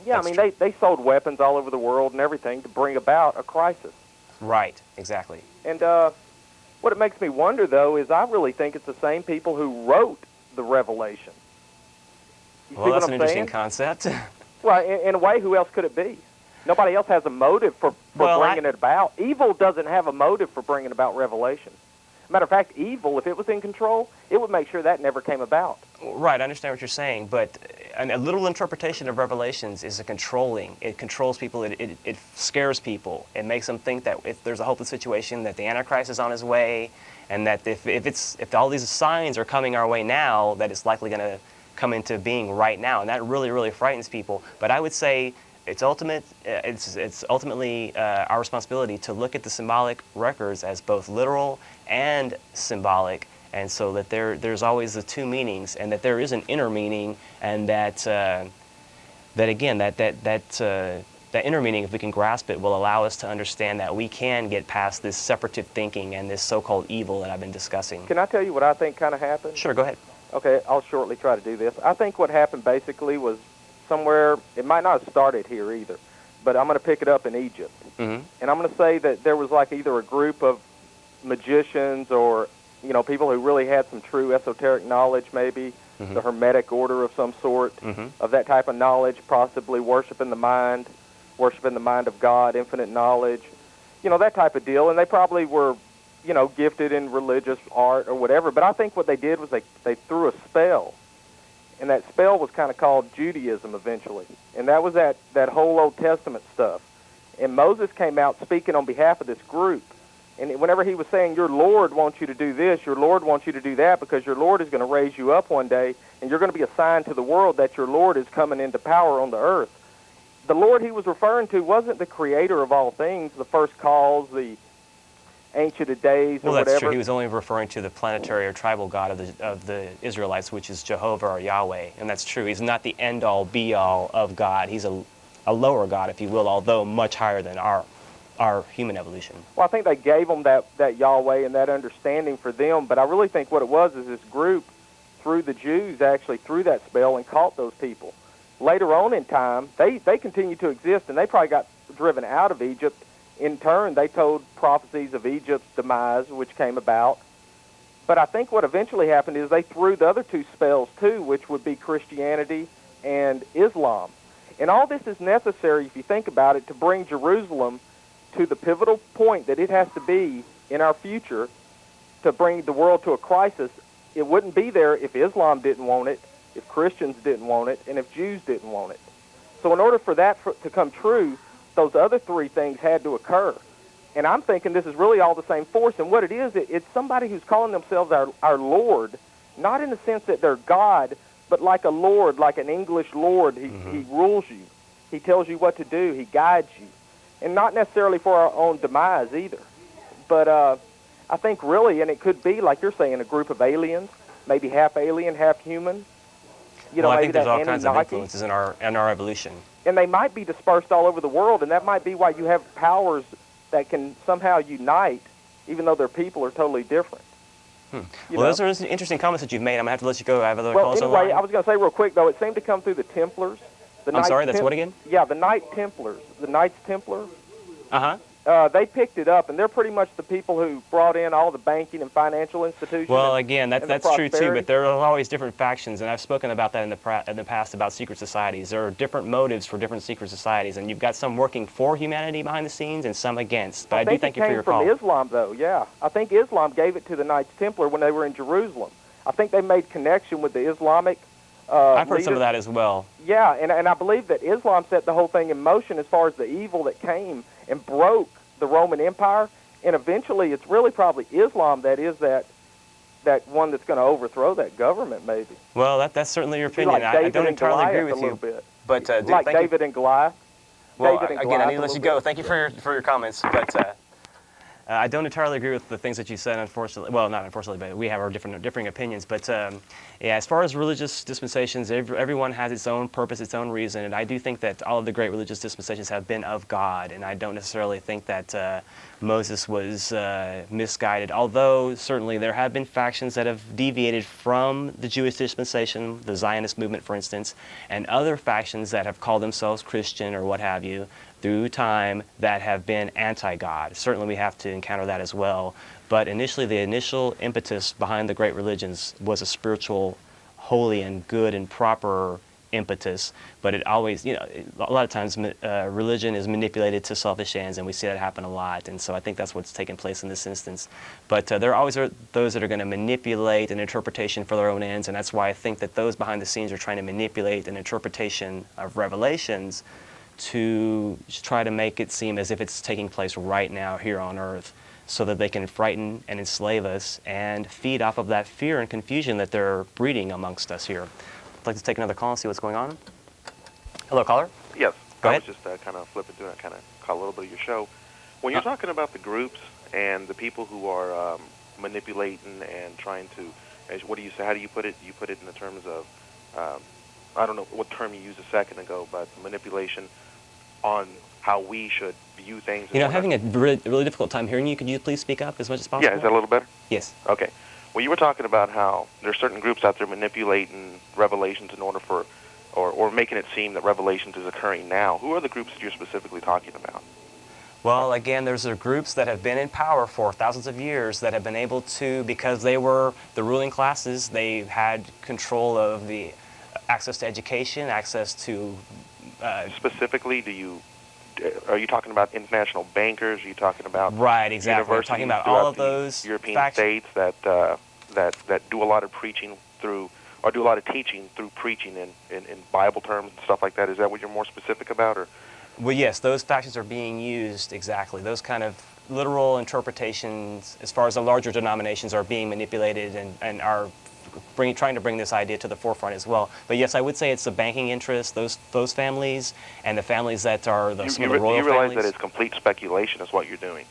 Yeah, that's I mean, they sold weapons all over the world and everything to bring about a crisis. Right, exactly. And what it makes me wonder, though, is I really think it's the same people who wrote the revelation. Well, that's an interesting concept. Right, in a way, who else could it be? Nobody else has a motive for bringing it about. Evil doesn't have a motive for bringing about revelation. Matter of fact, evil, if it was in control, it would make sure that never came about. Right, I understand what you're saying, but a literal interpretation of Revelations is a controlling. It controls people, it scares people. It makes them think that if there's a hopeless situation, that the Antichrist is on his way, and that if all these signs are coming our way now, that it's likely going to come into being right now, and that really, really frightens people. But I would say it's ultimately our responsibility to look at the symbolic records as both literal and symbolic, and so that there's always the two meanings, and that there is an inner meaning, and that inner meaning, if we can grasp it, will allow us to understand that we can get past this separative thinking and this so-called evil that I've been discussing. Can I tell you what I think kind of happened? Sure, go ahead. Okay, I'll shortly try to do this. I think what happened basically was somewhere, it might not have started here either, but I'm going to pick it up in Egypt. Mm-hmm. And I'm going to say that there was like either a group of magicians or, you know, people who really had some true esoteric knowledge, maybe, mm-hmm. the Hermetic order of some sort, mm-hmm. of that type of knowledge, possibly worshiping the mind of God, infinite knowledge, you know, that type of deal. And they probably were, you know, gifted in religious art or whatever. But I think what they did was they threw a spell. And that spell was kind of called Judaism eventually. And that was that whole Old Testament stuff. And Moses came out speaking on behalf of this group. And whenever he was saying, your Lord wants you to do this, your Lord wants you to do that, because your Lord is going to raise you up one day, and you're going to be a sign to the world that your Lord is coming into power on the earth. The Lord he was referring to wasn't the creator of all things, the first cause, the Ancient of Days, or whatever. Well, that's true. He was only referring to the planetary or tribal god of the Israelites, which is Jehovah or Yahweh, and that's true. He's not the end-all, be-all of God. He's a lower god, if you will, although much higher than our human evolution. Well, I think they gave them that Yahweh and that understanding for them, but I really think what it was is this group, through the Jews, actually threw that spell and caught those people, later on in time, they continue to exist, and they probably got driven out of Egypt. In turn, they told prophecies of Egypt's demise, which came about. But I think what eventually happened is they threw the other two spells too, which would be Christianity and Islam. And all this is necessary, if you think about it, to bring Jerusalem to the pivotal point that it has to be in our future to bring the world to a crisis. It wouldn't be there if Islam didn't want it, if Christians didn't want it, and if Jews didn't want it. So in order for that to come true, those other three things had to occur. And I'm thinking this is really all the same force. And what it is, it's somebody who's calling themselves our Lord, not in the sense that they're God, but like a Lord, like an English Lord. He rules you. He tells you what to do. He guides you. And not necessarily for our own demise either. But I think really, and it could be, like you're saying, a group of aliens, maybe half alien, half human. You know, well, I maybe think there's that all kinds of Anunnaki. influences in our evolution. And they might be dispersed all over the world, and that might be why you have powers that can somehow unite, even though their people are totally different. Well, those are interesting comments that you've made. I'm going to have to let you go. I have other Well, calls anyway, online. I was going to say real quick, though, it seemed to come through the Templars. I'm sorry, that's what again? Yeah, the Knight Templars. The Knights Templar. Uh-huh. They picked it up, and they're pretty much the people who brought in all the banking and financial institutions. Well, again, that's true too, prosperity. but there are always different factions, and I've spoken about that in the past about secret societies. There are different motives for different secret societies, and you've got some working for humanity behind the scenes and some against. But I do thank you for your call. I think it came from Islam, though, yeah. I think Islam gave it to the Knights Templar when they were in Jerusalem. I think they made connection with the Islamic I've heard leaders. some of that as well. Yeah, and I believe that Islam set the whole thing in motion as far as the evil that came and broke the Roman Empire, and eventually it's really probably Islam that is that one that's going to overthrow that government, maybe. Well, that's certainly your opinion. Like I don't David and entirely agree Goliath with a you. little bit. But like thank David you. and Goliath. Well, David and again, I Goliath need to a let you little go. bit. Thank you for your comments, but I don't entirely agree with the things that you said, unfortunately. Well, not unfortunately, but we have our differing opinions. But yeah, as far as religious dispensations, everyone has its own purpose, its own reason, and I do think that all of the great religious dispensations have been of God, and I don't necessarily think that Moses was misguided, although certainly there have been factions that have deviated from the Jewish dispensation, the Zionist movement, for instance, and other factions that have called themselves Christian or what have you, through time that have been anti-God. Certainly we have to encounter that as well. But initially, the initial impetus behind the great religions was a spiritual, holy and good and proper impetus. But it always, a lot of times religion is manipulated to selfish ends, and we see that happen a lot. And so I think that's what's taken place in this instance. But there always are those that are going to manipulate an interpretation for their own ends, and that's why I think that those behind the scenes are trying to manipulate an interpretation of Revelations to try to make it seem as if it's taking place right now here on earth, so that they can frighten and enslave us and feed off of that fear and confusion that they're breeding amongst us here. I'd like to take another call and see what's going on. Hello, caller. Yes. Go I ahead. was just kind of flipping through and I kind of caught a little bit of your show. When you're talking about the groups and the people who are manipulating and trying to, what do you say? How do you put it? You put it in the terms of, I don't know what term you used a second ago, but manipulation on how we should view things. I'm having a really difficult time hearing you. Could you please speak up as much as possible? Yeah, is that a little better? Yes. Okay. Well, you were talking about how there's certain groups out there manipulating Revelations in order for, or making it seem that Revelations is occurring now. Who are the groups that you're specifically talking about? Well, again, there's groups that have been in power for thousands of years that have been able to, because they were the ruling classes, they had control of the access to education, access to... Specifically, are you talking about international bankers? Are you talking about right? Exactly. We're universities talking about throughout all of the those European states that do a lot of preaching through, or do a lot of teaching through preaching in Bible terms and stuff like that. Is that what you're more specific about, or? Well, yes, those factions are being used exactly. Those kind of literal interpretations, as far as the larger denominations, are being manipulated and are trying to bring this idea to the forefront as well. But yes, I would say it's the banking interests, those families, and the families that are some of the royal you realize families. that it's complete speculation is what you're doing.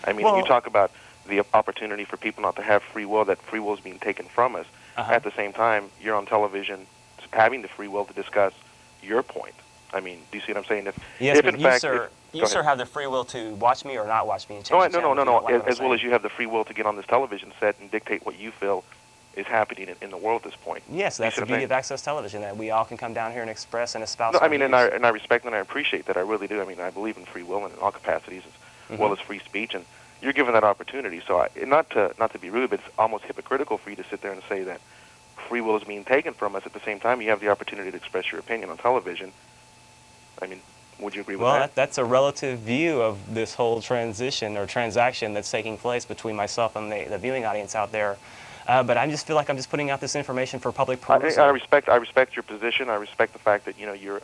I mean, you talk about the opportunity for people not to have free will, that free will is being taken from us. At the same time, you're on television having the free will to discuss your point. I mean, do you see what I'm saying? Yes, if but in you, fact, sir, go you, ahead. sir, have the free will to watch me or not watch me and change the channel. No. Like what I'm As well saying. as you have the free will to get on this television set and dictate what you feel is happening in the world at this point. Yes, that's the beauty of access television, that we all can come down here and express and espouse No, our I mean, views. and I respect and I appreciate that. I really do. I mean, I believe in free will in all capacities, as well as free speech, and you're given that opportunity. So, not to be rude, but it's almost hypocritical for you to sit there and say that free will is being taken from us. At the same time, you have the opportunity to express your opinion on television. I mean, would you agree with that? Well, that's a relative view of this whole transition or transaction that's taking place between myself and the viewing audience out there. But I just feel like I'm just putting out this information for public perusal. I respect your position. I respect the fact that you're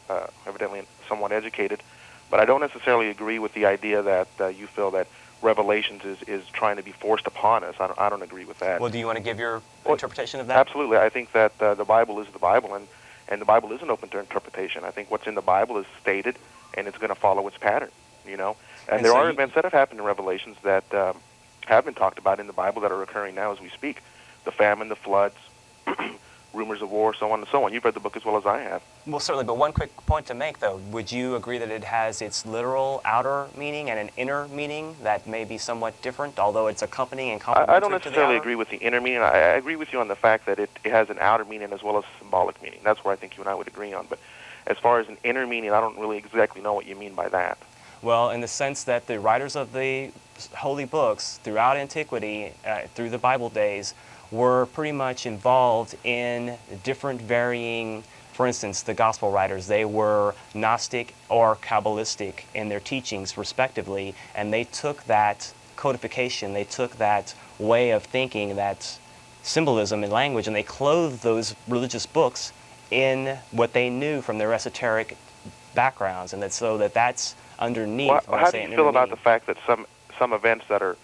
evidently somewhat educated, but I don't necessarily agree with the idea that you feel that Revelations is trying to be forced upon us. I don't agree with that. Well, do you want to give your interpretation of that? Absolutely. I think that the Bible is the Bible, and the Bible isn't open to interpretation. I think what's in the Bible is stated, and it's going to follow its pattern. And there so are events that have happened in Revelations that have been talked about in the Bible that are occurring now as we speak. The famine, the floods, rumors of war, so on and so on. You've read the book as well as I have. Well, certainly, but one quick point to make, though. Would you agree that it has its literal outer meaning and an inner meaning that may be somewhat different, although it's accompanying and complementary I don't necessarily agree with the inner meaning. I agree with you on the fact that it has an outer meaning as well as a symbolic meaning. That's where I think you and I would agree on. But as far as an inner meaning, I don't really exactly know what you mean by that. Well, in the sense that the writers of the holy books throughout antiquity, through the Bible days, were pretty much involved in different varying, for instance, the gospel writers, they were Gnostic or Kabbalistic in their teachings respectively, and they took that codification, they took that way of thinking, that symbolism and language, and they clothed those religious books in what they knew from their esoteric backgrounds, and that's underneath. Well, how do you feel about the fact that some events that are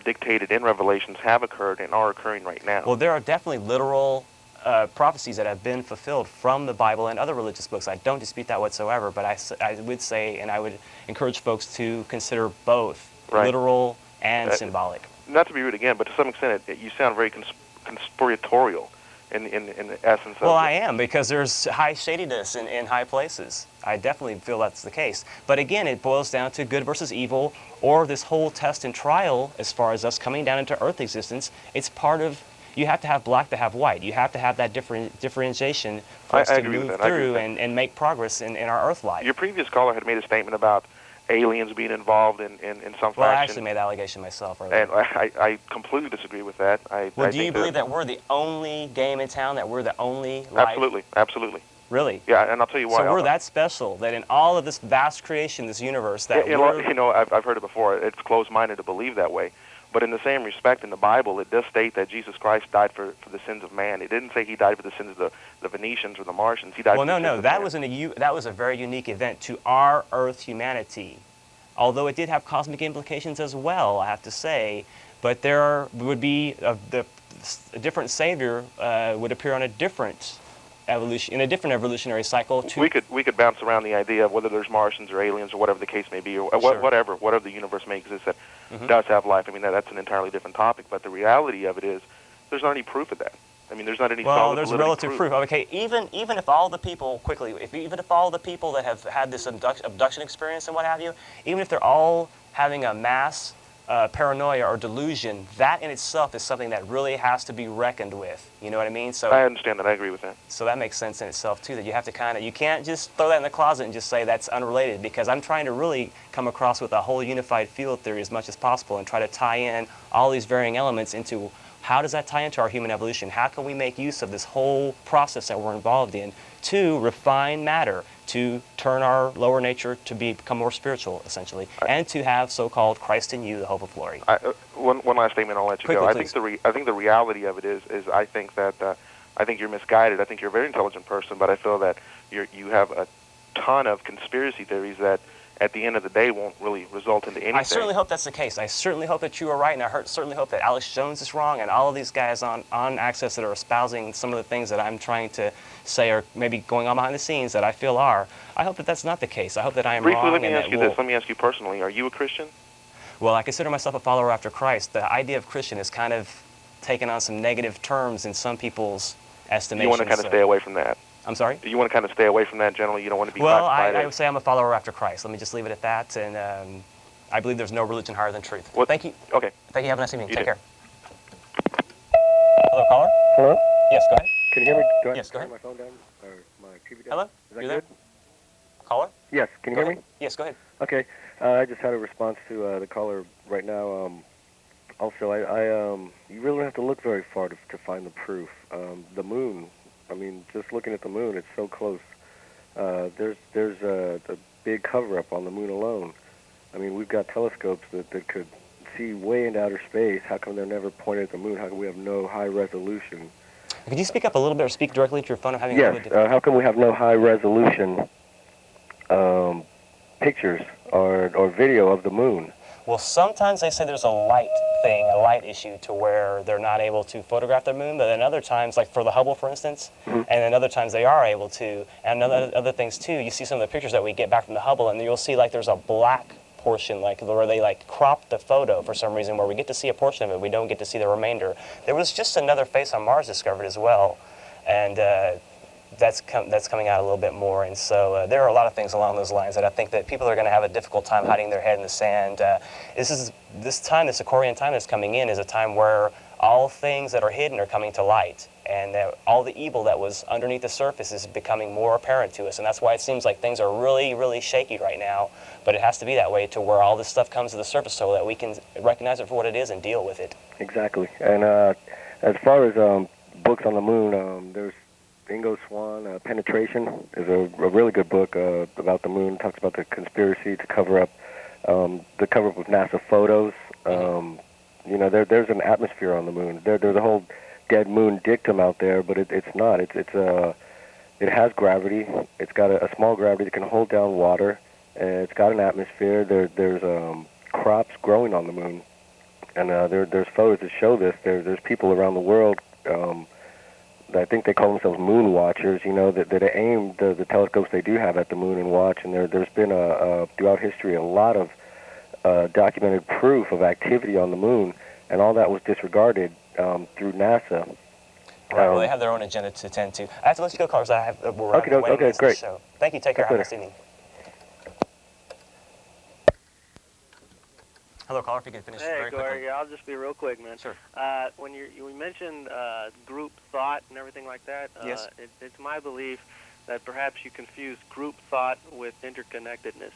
dictated in Revelations have occurred and are occurring right now? Well, there are definitely literal prophecies that have been fulfilled from the Bible and other religious books. I don't dispute that whatsoever, but I would say, and I would encourage folks to consider both literal and symbolic. Not to be rude again, but to some extent, you sound very conspiratorial in the essence of Well, I am, because there's high shadiness in high places. I definitely feel that's the case. But again, it boils down to good versus evil, or this whole test and trial as far as us coming down into earth existence. It's part of, you have to have black to have white. You have to have that differentiation for us to move through and make progress in our earth life. Your previous caller had made a statement about aliens being involved in some fashion. Well, I actually made the allegation myself earlier. And I completely disagree with that. Well, do you believe that we're the only game in town, that we're the only life? Absolutely. Really? Yeah, and I'll tell you why. So we're that special, that in all of this vast creation, this universe, that I've heard it before. It's closed-minded to believe that way. But in the same respect, in the Bible, it does state that Jesus Christ died for the sins of man. It didn't say he died for the sins of the Venetians or the Martians. He died for the sins of man. That was a very unique event to our Earth humanity. Although it did have cosmic implications as well, I have to say. But there would be a different Savior would appear on a different evolutionary cycle. We could bounce around the idea of whether there's Martians or aliens or whatever the case may be, or whatever the universe may exist that does have life. I mean, that's an entirely different topic. But the reality of it is, there's not any proof of that. I mean, there's not any solid there's relative proof. Okay, even if all the people even if all the people that have had this abduction experience and what have you, even if they're all having a mass paranoia or delusion, that in itself is something that really has to be reckoned with. You know what I mean? So I understand that. I agree with that. So that makes sense in itself too. That you have to you can't just throw that in the closet and just say that's unrelated, because I'm trying to really come across with a whole unified field theory as much as possible and try to tie in all these varying elements into. How does that tie into our human evolution? How can we make use of this whole process that we're involved in to refine matter, to turn our lower nature to become more spiritual, essentially, and to have so-called Christ in you, the hope of glory? One last statement, I'll let you go. Please. I think the reality of it is I think that I think you're misguided. I think you're a very intelligent person, but I feel that you have a ton of conspiracy theories that at the end of the day won't really result into anything. I certainly hope that's the case. I certainly hope that you are right, and I certainly hope that Alex Jones is wrong, and all of these guys on Access that are espousing some of the things that I'm trying to say are maybe going on behind the scenes that I feel are. I hope that that's not the case. I hope that I am wrong. Briefly, let me ask you this. Let me ask you personally. Are you a Christian? Well, I consider myself a follower after Christ. The idea of Christian is kind of taken on some negative terms in some people's estimation. You want to kind of stay away from that? I'm sorry? You want to kind of stay away from that generally? You don't want to be I would say I'm a follower after Christ. Let me just leave it at that. And I believe there's no religion higher than truth. Well, thank you. Okay. Thank you. Have a nice evening. Take care. Hello, caller? Hello? Yes, go ahead. Can you hear me? Do I Yes, go turn ahead. my phone down or my TV down? Hello? Is that You good? there? Caller? Yes. Can you Go hear ahead. me? Yes, go ahead. Okay. I just had a response to the caller right now. Also, you really don't have to look very far to find the proof. The moon. I mean, just looking at the moon, it's so close. There's a big cover-up on the moon alone. I mean, we've got telescopes that could see way into outer space. How come they're never pointed at the moon? How come we have no high resolution? Could you speak up a little bit or speak directly to your phone? I'm having a Yes. little bit difficult. How come we have no high resolution pictures or video of the moon? Well, sometimes they say there's a light thing, a light issue to where they're not able to photograph the moon, but then other times, like for the Hubble, for instance, and then other times they are able to. And other things too, you see some of the pictures that we get back from the Hubble, and you'll see like there's a black portion, like where they like cropped the photo for some reason, where we get to see a portion of it, we don't get to see the remainder. There was just another face on Mars discovered as well, and that's coming out a little bit more. And so there are a lot of things along those lines that I think that people are going to have a difficult time hiding their head in the sand. This Aquarian time that's coming in is a time where all things that are hidden are coming to light, and all the evil that was underneath the surface is becoming more apparent to us. And that's why it seems like things are really, really shaky right now. But it has to be that way to where all this stuff comes to the surface so that we can recognize it for what it is and deal with it. Exactly. And as far as books on the moon, there's Ingo Swann, Penetration is a really good book about the moon. It talks about the conspiracy to cover up the cover-up of NASA photos. You know, there's an atmosphere on the moon. There's a whole dead moon dictum out there, but it's not. It has gravity. It's got a small gravity that can hold down water. It's got an atmosphere. There's crops growing on the moon, and there's photos that show this. There's people around the world. I think they call themselves moon watchers, you know, that aim the telescopes they do have at the moon and watch. And there's been throughout history a lot of documented proof of activity on the moon, and all that was disregarded through NASA. Right, well, they have their own agenda to tend to. I have to let you go, callers. We're Okay, great. Show. Thank you. Take care. Have a nice evening. Hello, caller. If you can finish very quickly. Hey, Corey. I'll just be real quick, man. Sure. When you mentioned group thought and everything like that, yes. It's my belief that perhaps you confuse group thought with interconnectedness.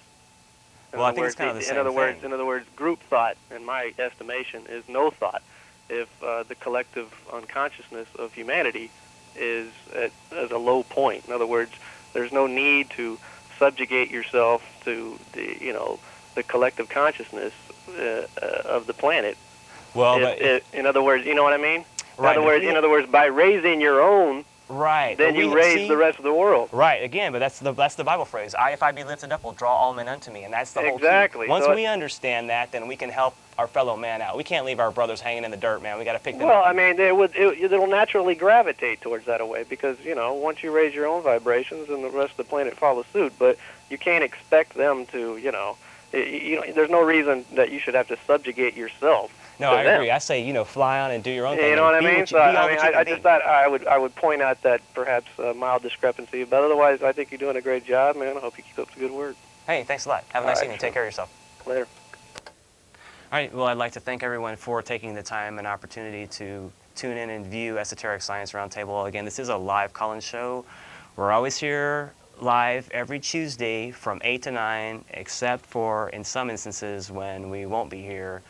Well, I think it's kind of the same thing. In other words, group thought, in my estimation, is no thought. If the collective unconsciousness of humanity is at a low point. In other words, there's no need to subjugate yourself to the collective consciousness of the planet. Well, in other words, you know what I mean? Right. In other words, by raising your own, right, then you raise the rest of the world. Right. Again, but that's the Bible phrase. If I be lifted up, will draw all men unto me, and that's the whole key. Exactly. Once we understand that, then we can help our fellow man out. We can't leave our brothers hanging in the dirt, man. We got to pick them up. Well, I mean, it'll naturally gravitate towards that way because once you raise your own vibrations, then the rest of the planet follows suit. But you can't expect them to, there's no reason that you should have to subjugate yourself. No, I agree. I say, fly on and do your own thing. You know what I mean? So, I just thought I would point out that perhaps a mild discrepancy, but otherwise, I think you're doing a great job, man. I hope you keep up the good work. Hey, thanks a lot. Have a nice evening. Take care of yourself. Later. All right. Well, I'd like to thank everyone for taking the time and opportunity to tune in and view Esoteric Science Roundtable. Again, this is a live call-in show. We're always here live every Tuesday from 8 to 9, except for in some instances when we won't be here.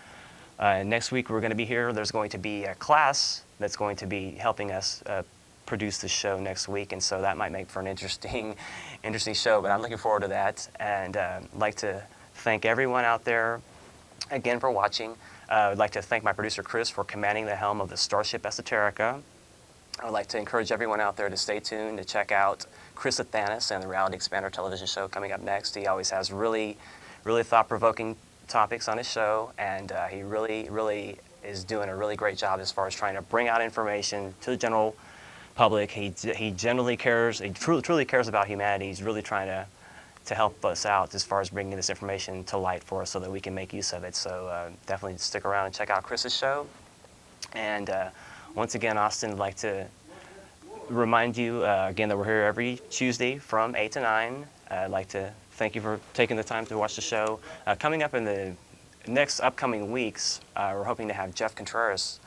Next week we're going to be here. There's going to be a class that's going to be helping us produce the show next week, and so that might make for an interesting show, but I'm looking forward to that. And I'd like to thank everyone out there again for watching. I'd like to thank my producer Chris for commanding the helm of the Starship Esoterica. I would like to encourage everyone out there to stay tuned to check out Chris Athanas and the Reality Expander television show coming up next. He always has really, really thought-provoking topics on his show, and he really is doing a really great job as far as trying to bring out information to the general public. He generally cares, he truly cares about humanity. He's really trying to help us out as far as bringing this information to light for us so that we can make use of it. So definitely stick around and check out Chris's show. And once again, Austin, I'd like to remind you again that we're here every Tuesday from 8 to 9. I'd like to thank you for taking the time to watch the show. Coming up in the next upcoming weeks, we're hoping to have Jeff Contreras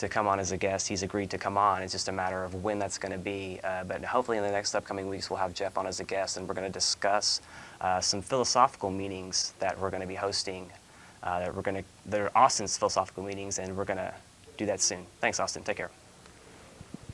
to come on as a guest. He's agreed to come on. It's just a matter of when that's going to be. But hopefully in the next upcoming weeks, we'll have Jeff on as a guest, and we're going to discuss some philosophical meetings that we're going to be hosting. They're Austin's philosophical meetings, and we're going to do that soon. Thanks, Austin. Take care.